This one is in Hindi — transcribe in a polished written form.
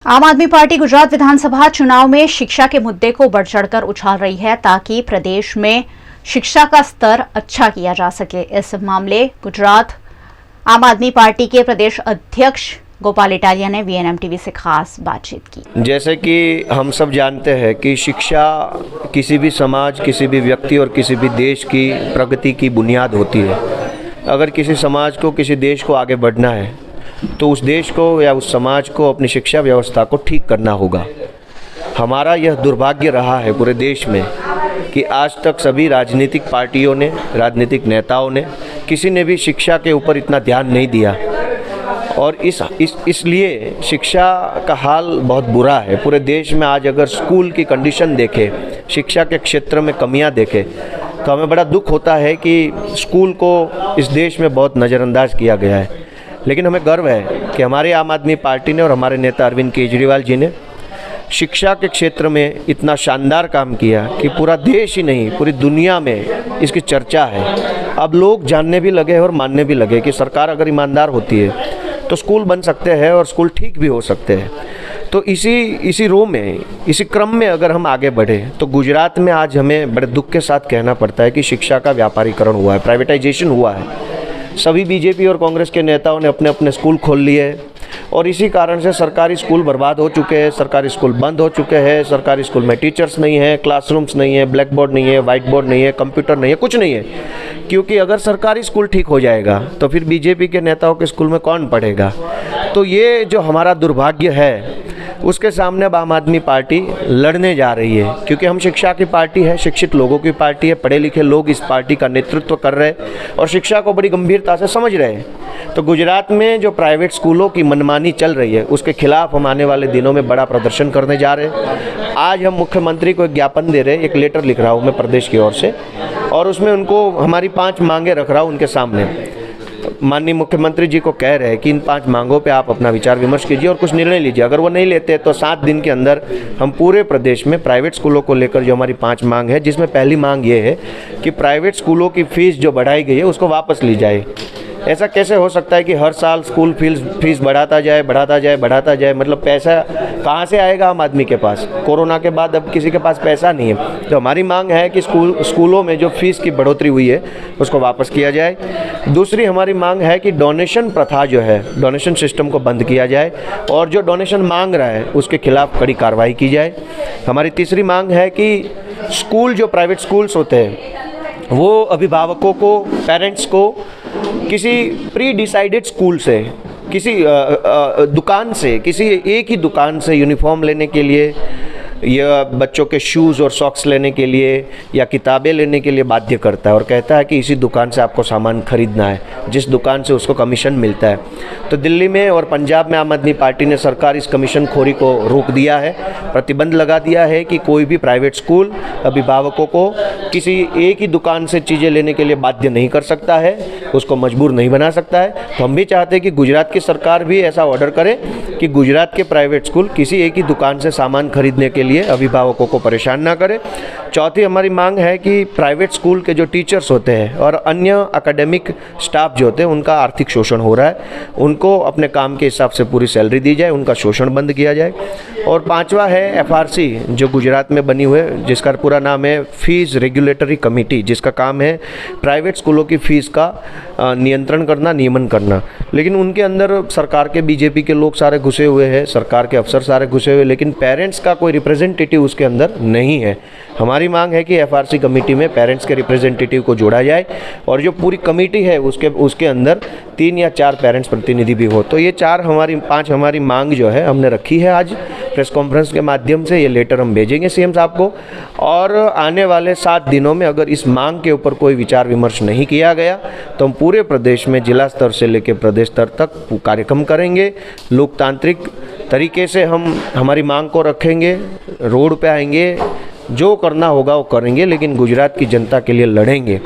आम आदमी पार्टी गुजरात विधानसभा चुनाव में शिक्षा के मुद्दे को बढ़ चढ़कर उछाल रही है ताकि प्रदेश में शिक्षा का स्तर अच्छा किया जा सके। इस मामले गुजरात आम आदमी पार्टी के प्रदेश अध्यक्ष गोपाल इटालिया ने वीएनएम टीवी से खास बातचीत की। जैसे कि हम सब जानते हैं कि शिक्षा किसी भी समाज, किसी भी व्यक्ति और किसी भी देश की प्रगति की बुनियाद होती है। अगर किसी समाज को, किसी देश को आगे बढ़ना है तो उस देश को या उस समाज को अपनी शिक्षा व्यवस्था को ठीक करना होगा। हमारा यह दुर्भाग्य रहा है पूरे देश में कि आज तक सभी राजनीतिक पार्टियों ने, राजनीतिक नेताओं ने, किसी ने भी शिक्षा के ऊपर इतना ध्यान नहीं दिया और इसलिए शिक्षा का हाल बहुत बुरा है पूरे देश में। आज अगर स्कूल की कंडीशन देखें, शिक्षा के क्षेत्र में कमियां देखें तो हमें बड़ा दुख होता है कि स्कूल को इस देश में बहुत नज़रअंदाज किया गया है। लेकिन हमें गर्व है कि हमारे आम आदमी पार्टी ने और हमारे नेता अरविंद केजरीवाल जी ने शिक्षा के क्षेत्र में इतना शानदार काम किया कि पूरा देश ही नहीं, पूरी दुनिया में इसकी चर्चा है। अब लोग जानने भी लगे और मानने भी लगे कि सरकार अगर ईमानदार होती है तो स्कूल बन सकते हैं और स्कूल ठीक भी हो सकते हैं। तो इसी रो में, इसी क्रम में अगर हम आगे बढ़े तो गुजरात में आज हमें बड़े दुख के साथ कहना पड़ता है कि शिक्षा का व्यापारीकरण हुआ है, प्राइवेटाइजेशन हुआ है। सभी बीजेपी और कांग्रेस के नेताओं ने अपने अपने स्कूल खोल लिए और इसी कारण से सरकारी स्कूल बर्बाद हो चुके हैं, सरकारी स्कूल बंद हो चुके हैं। सरकारी स्कूल में टीचर्स नहीं है, क्लासरूम्स नहीं है, ब्लैक बोर्ड नहीं है, वाइट बोर्ड नहीं है, कंप्यूटर नहीं है, कुछ नहीं है। क्योंकि अगर सरकारी स्कूल ठीक हो जाएगा तो फिर बीजेपी के नेताओं के स्कूल में कौन पढ़ेगा। तो ये जो हमारा दुर्भाग्य है उसके सामने अब आम आदमी पार्टी लड़ने जा रही है, क्योंकि हम शिक्षा की पार्टी है, शिक्षित लोगों की पार्टी है, पढ़े लिखे लोग इस पार्टी का नेतृत्व कर रहे हैं और शिक्षा को बड़ी गंभीरता से समझ रहे हैं। तो गुजरात में जो प्राइवेट स्कूलों की मनमानी चल रही है उसके खिलाफ हम आने वाले दिनों में बड़ा प्रदर्शन करने जा रहे हैं। आज हम मुख्यमंत्री को एक ज्ञापन दे रहे हैं, एक लेटर लिख रहा हूँ मैं प्रदेश की ओर से, और उसमें उनको हमारी 5 मांगें रख रहा हूँ उनके सामने। माननीय मुख्यमंत्री जी को कह रहे हैं कि इन 5 मांगों पे आप अपना विचार विमर्श कीजिए और कुछ निर्णय लीजिए। अगर वो नहीं लेते तो 7 दिन के अंदर हम पूरे प्रदेश में प्राइवेट स्कूलों को लेकर जो हमारी 5 मांग है, जिसमें पहली मांग ये है कि प्राइवेट स्कूलों की फ़ीस जो बढ़ाई गई है उसको वापस ली जाए। ऐसा कैसे हो सकता है कि हर साल स्कूल फीस बढ़ाता जाए, मतलब पैसा कहाँ से आएगा आम आदमी के पास। कोरोना के बाद अब किसी के पास पैसा नहीं है। तो हमारी मांग है कि स्कूलों में जो फीस की बढ़ोतरी हुई है उसको वापस किया जाए। दूसरी हमारी मांग है कि डोनेशन प्रथा जो है, डोनेशन सिस्टम को बंद किया जाए और जो डोनेशन मांग रहा है उसके खिलाफ कड़ी कार्रवाई की जाए। हमारी तीसरी मांग है कि स्कूल, जो प्राइवेट स्कूल्स होते हैं, वो अभिभावकों को, पेरेंट्स को किसी प्री डिसाइडेड स्कूल से, किसी दुकान से, किसी एक ही दुकान से यूनिफॉर्म लेने के लिए या बच्चों के शूज़ और सॉक्स लेने के लिए या किताबें लेने के लिए बाध्य करता है और कहता है कि इसी दुकान से आपको सामान खरीदना है, जिस दुकान से उसको कमीशन मिलता है। तो दिल्ली में और पंजाब में आम आदमी पार्टी ने सरकार इस कमीशन खोरी को रोक दिया है, प्रतिबंध लगा दिया है कि कोई भी प्राइवेट स्कूल अभिभावकों को किसी एक ही दुकान से चीज़ें लेने के लिए बाध्य नहीं कर सकता है, उसको मजबूर नहीं बना सकता है। तो हम भी चाहते हैं कि गुजरात की सरकार भी ऐसा ऑर्डर करे कि गुजरात के प्राइवेट स्कूल किसी एक ही दुकान से सामान खरीदने के लिए अभिभावकों को परेशान ना करे। चौथी हमारी मांग है कि प्राइवेट स्कूल के जो टीचर्स होते हैं और अन्य एकेडमिक स्टाफ जो होते हैं उनका आर्थिक शोषण हो रहा है, उनको अपने काम के हिसाब से पूरी सैलरी दी जाए, उनका शोषण बंद किया जाए। और 5वां है एफआरसी, जो गुजरात में बनी हुई है, जिसका पूरा नाम है फीस रेगुलेटरी कमेटी, जिसका काम है प्राइवेट स्कूलों की फ़ीस का नियंत्रण करना, नियमन करना। लेकिन उनके अंदर सरकार के, बीजेपी के लोग सारे घुसे हुए हैं, सरकार के अफसर सारे घुसे हुए, लेकिन पेरेंट्स का कोई रिप्रेजेंटेटिव उसके अंदर नहीं है। हमारी मांग है कि एफआरसी कमेटी में पेरेंट्स के रिप्रेजेंटेटिव को जोड़ा जाए और जो पूरी कमेटी है उसके अंदर 3 या 4 पेरेंट्स प्रतिनिधि भी हो। तो ये 5 हमारी मांग जो है हमने रखी है आज प्रेस कॉन्फ्रेंस के माध्यम से। ये लेटर हम भेजेंगे सीएम साहब को और आने वाले 7 दिनों में अगर इस मांग के ऊपर कोई विचार विमर्श नहीं किया गया तो हम पूरे प्रदेश में जिला स्तर से लेकर प्रदेश स्तर तक कार्यक्रम करेंगे। लोकतांत्रिक तरीके से हम हमारी मांग को रखेंगे, रोड पे आएंगे, जो करना होगा वो करेंगे, लेकिन गुजरात की जनता के लिए लड़ेंगे।